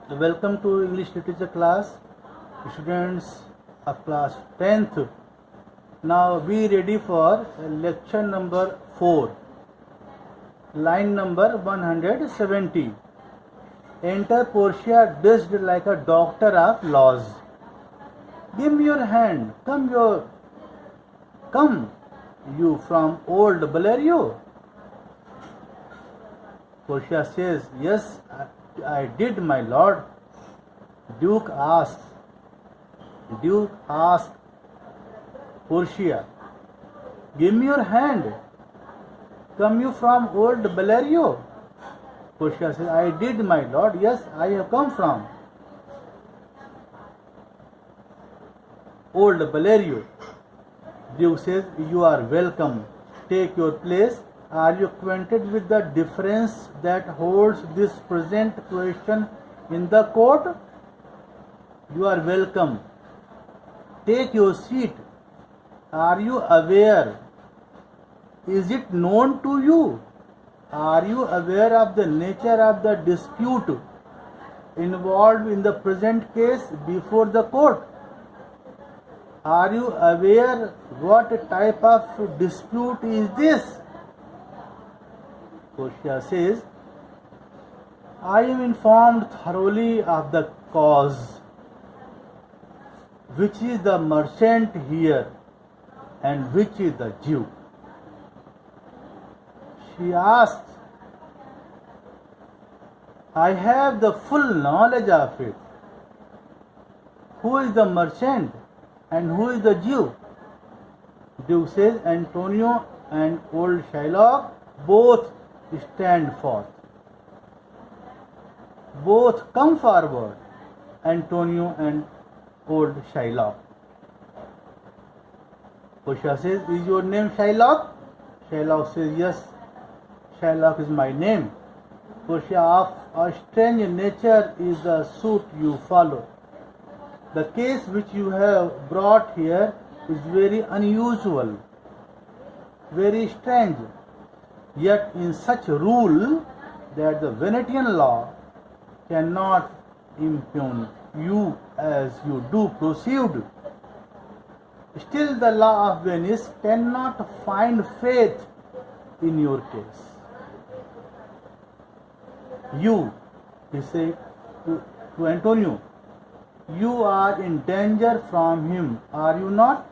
Welcome to English literature class, students of class 10th. Now be ready for lecture number 4, line number 170. Enter Portia dressed like a doctor of laws. Give me your hand. Come, you from old Valerio? Portia says, yes, I did, my lord. Duke asked, Portia, give me your hand. Come you from old Valerio? Portia says, I did, my lord. Yes, I have come from old Valerio. Duke says, you are welcome. Take your place. Are you acquainted with the difference that holds this present question in the court? You are welcome. Take your seat. Are you aware? Is it known to you? Are you aware of the nature of the dispute involved in the present case before the court? Are you aware what type of dispute is this? Portia says, I am informed thoroughly of the cause. Which is the merchant here and which is the Jew? She asked, I have the full knowledge of it. Who is the merchant and who is the Jew? Duke says, Antonio and old Shylock both stand forth. Both come forward, Antonio and old Shylock. Portia says, is your name Shylock? Shylock says, yes, Shylock is my name. Portia, of a strange nature is the suit you follow. The case which you have brought here is very unusual, very strange. Yet in such rule that the Venetian law cannot impugn you as you do proceed. Still the law of Venice cannot find faith in your case. You, he said to Antonio, you are in danger from him, are you not?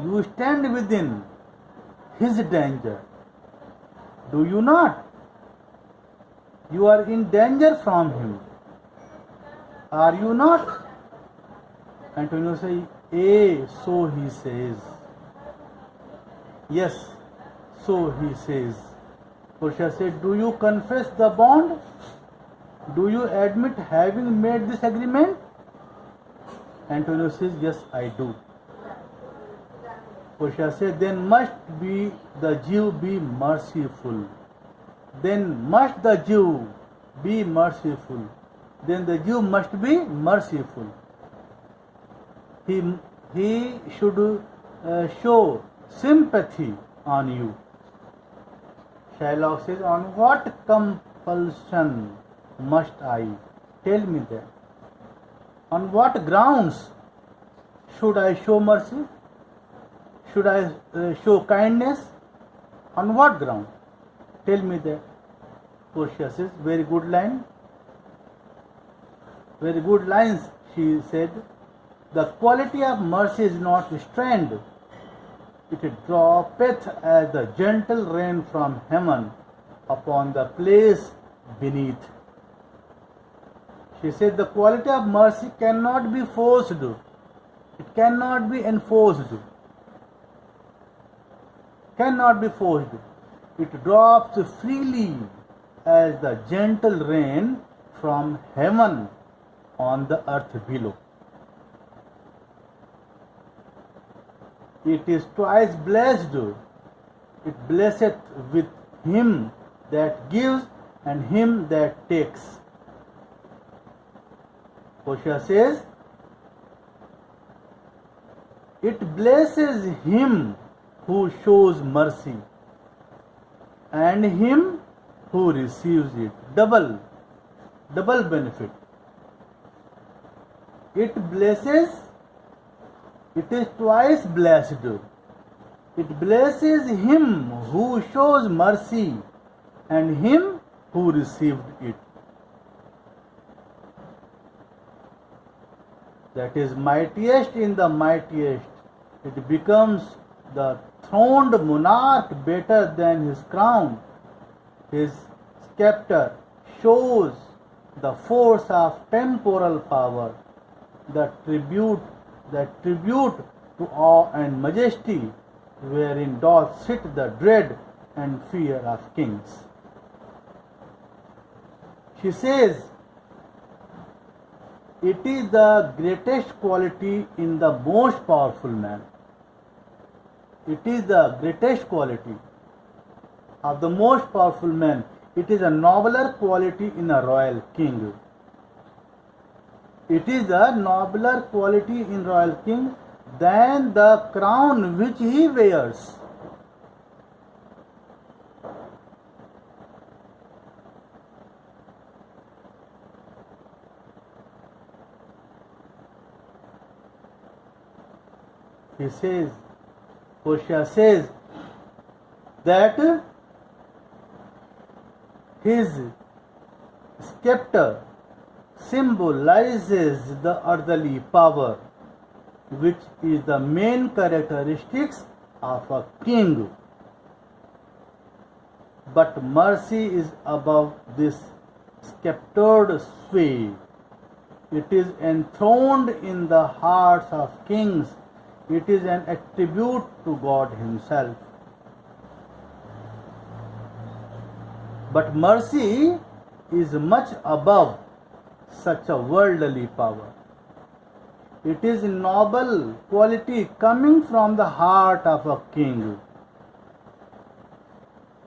You stand within his danger. Do you not? You are in danger from him. Are you not? Antonio says, so he says. Yes, so he says. Portia said, do you confess the bond? Do you admit having made this agreement? Antonio says, yes, I do. Portia said, then must be the Jew be merciful. Then must the Jew be merciful. Then the Jew must be merciful. He should show sympathy on you. Shylock says, on what compulsion must I? Tell me that. On what grounds should I show mercy? Should I show kindness? On what ground? Tell me that. Portia says, very good line. Very good lines, she said. The quality of mercy is not restrained. It droppeth as the gentle rain from heaven upon the place beneath. She said, the quality of mercy cannot be forced. It cannot be enforced. Cannot be forced. It drops freely as the gentle rain from heaven on the earth below. It is twice blessed. It blesseth with him that gives and him that takes. Portia says, it blesses him who shows mercy and him who receives it. Double benefit. It blesses, it is twice blessed. It blesses him who shows mercy and him who received it. That is mightiest in the mightiest. It becomes the throned monarch better than his crown. His scepter shows the force of temporal power, the tribute to awe and majesty, wherein doth sit the dread and fear of kings. She says, it is the greatest quality in the most powerful man. It is the greatest quality of the most powerful man. It is a nobler quality in a royal king. It is a nobler quality in royal king than the crown which he wears. He says, Portia says that his scepter symbolizes the earthly power, which is the main characteristics of a king. But mercy is above this sceptered sway. It is enthroned in the hearts of kings. It is an attribute to God Himself. But mercy is much above such a worldly power. It is a noble quality coming from the heart of a king.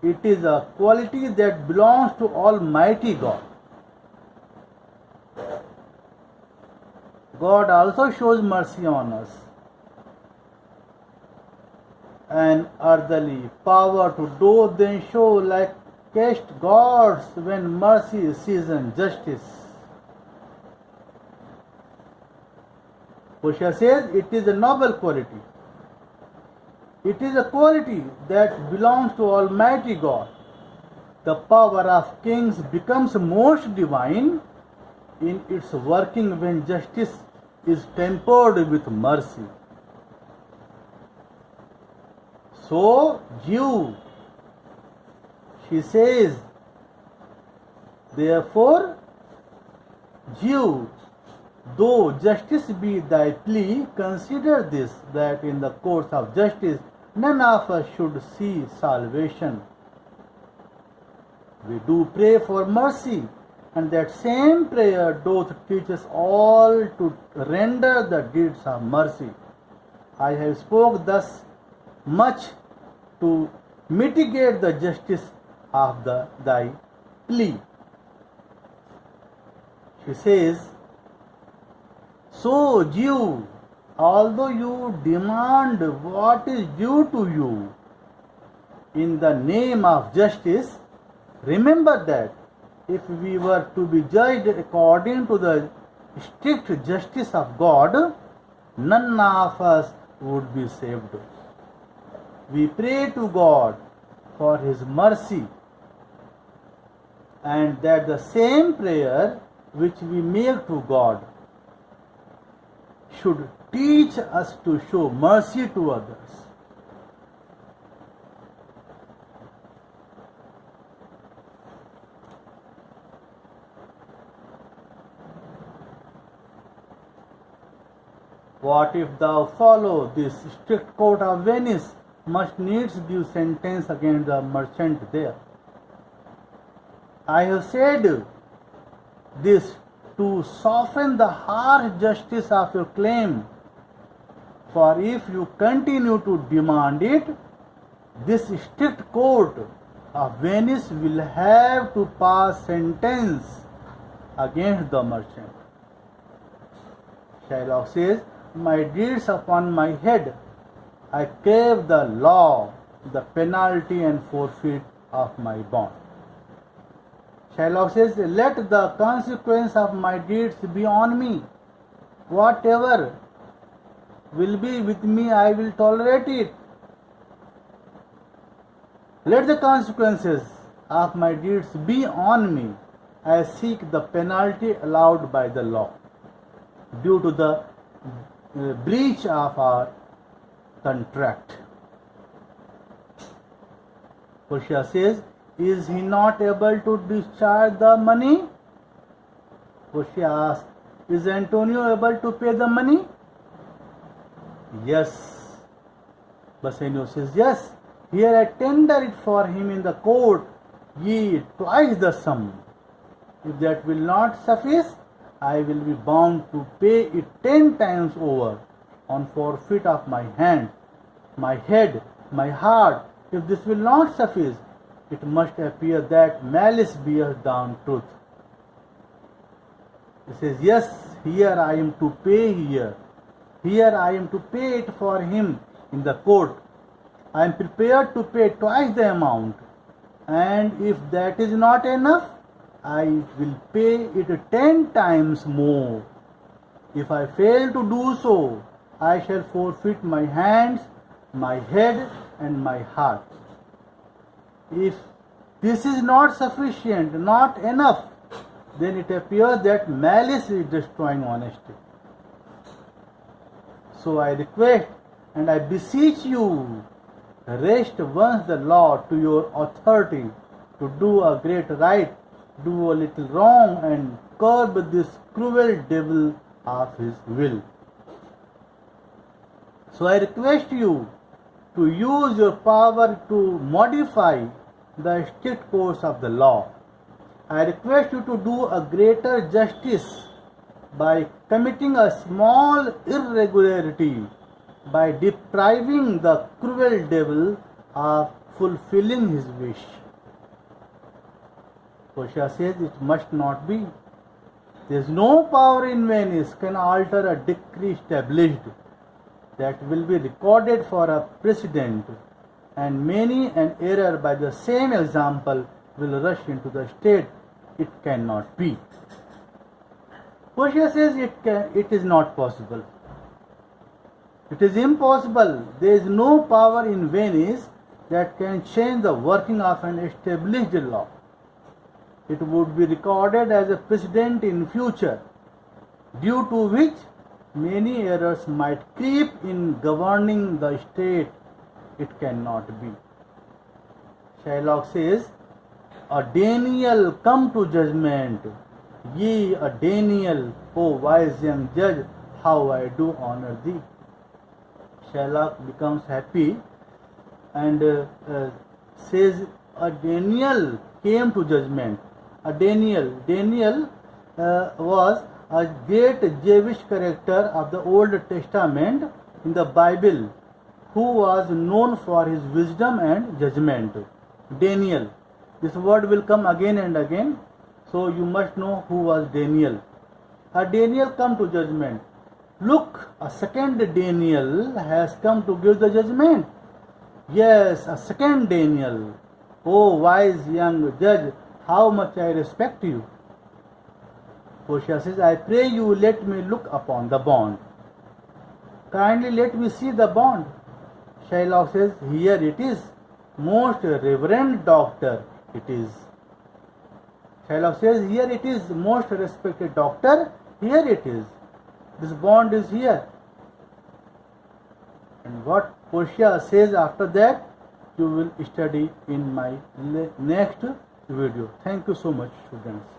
It is a quality that belongs to Almighty God. God also shows mercy on us. An earthly power to do then show like cast gods when mercy seasons justice. Portia says it is a noble quality. It is a quality that belongs to Almighty God. The power of kings becomes most divine in its working when justice is tempered with mercy. So, Jew, she says, therefore, Jew, though justice be thy plea, consider this, that in the course of justice none of us should see salvation. We do pray for mercy, and that same prayer doth teach us all to render the deeds of mercy. I have spoke thus much to mitigate the justice of thy plea. She says, so Jew, although you demand what is due to you in the name of justice, remember that if we were to be judged according to the strict justice of God, none of us would be saved. We pray to God for His mercy, and that the same prayer which we make to God should teach us to show mercy to others. What if thou follow this strict court of Venice, must needs give sentence against the merchant there? I have said this to soften the harsh justice of your claim, for if you continue to demand it, this strict court of Venice will have to pass sentence against the merchant. Shylock says, my deeds upon my head, I crave the law, the penalty and forfeit of my bond. Shylock says, let the consequence of my deeds be on me. whatever will be with me, I will tolerate it. Let the consequences of my deeds be on me. I seek the penalty allowed by the law due to the breach of our contract. Portia says, is he not able to discharge the money? Portia asks, is Antonio able to pay the money? Yes. Bassanio says, yes. Here I tender it for him in the court, ye twice the sum. If that will not suffice, I will be bound to pay it 10 times over on forfeit of my hand, my head, my heart. If this will not suffice, it must appear that malice bears down truth. He says, yes, here I am to pay here. Here I am to pay it for him in the court. I am prepared to pay twice the amount. And if that is not enough, I will pay it 10 times more. If I fail to do so, I shall forfeit my hands, my head, and my heart. If this is not sufficient, not enough, then it appears that malice is destroying honesty. So I request and I beseech you, rest once the law to your authority to do a great right, do a little wrong, and curb this cruel devil of his will. So I request you to use your power to modify the strict course of the law. I request you to do a greater justice by committing a small irregularity, by depriving the cruel devil of fulfilling his wish. Portia says it must not be. There is no power in Venice can alter a decree established that will be recorded for a precedent, and many an error by the same example will rush into the state. It cannot be. Portia says it is not possible. It is impossible. There is no power in Venice that can change the working of an established law. It would be recorded as a precedent in future, due to which many errors might creep in governing the state. It cannot be. Shylock says, a Daniel come to judgment. Ye a Daniel, O wise young judge, how I do honor thee. Shylock becomes happy and says, a Daniel came to judgment. A Daniel was a great Jewish character of the Old Testament in the Bible, who was known for his wisdom and judgment. Daniel. This word will come again and again, so you must know who was Daniel. A Daniel come to judgment. Look, a second Daniel has come to give the judgment. Yes, a second Daniel. Oh, wise young judge, how much I respect you. Portia says, I pray you let me look upon the bond. Kindly let me see the bond. Shylock says, here it is. Most reverend doctor, it is. Shylock says, here it is. Most respected doctor, here it is. This bond is here. And what Portia says after that, you will study in my next video. Thank you so much, students.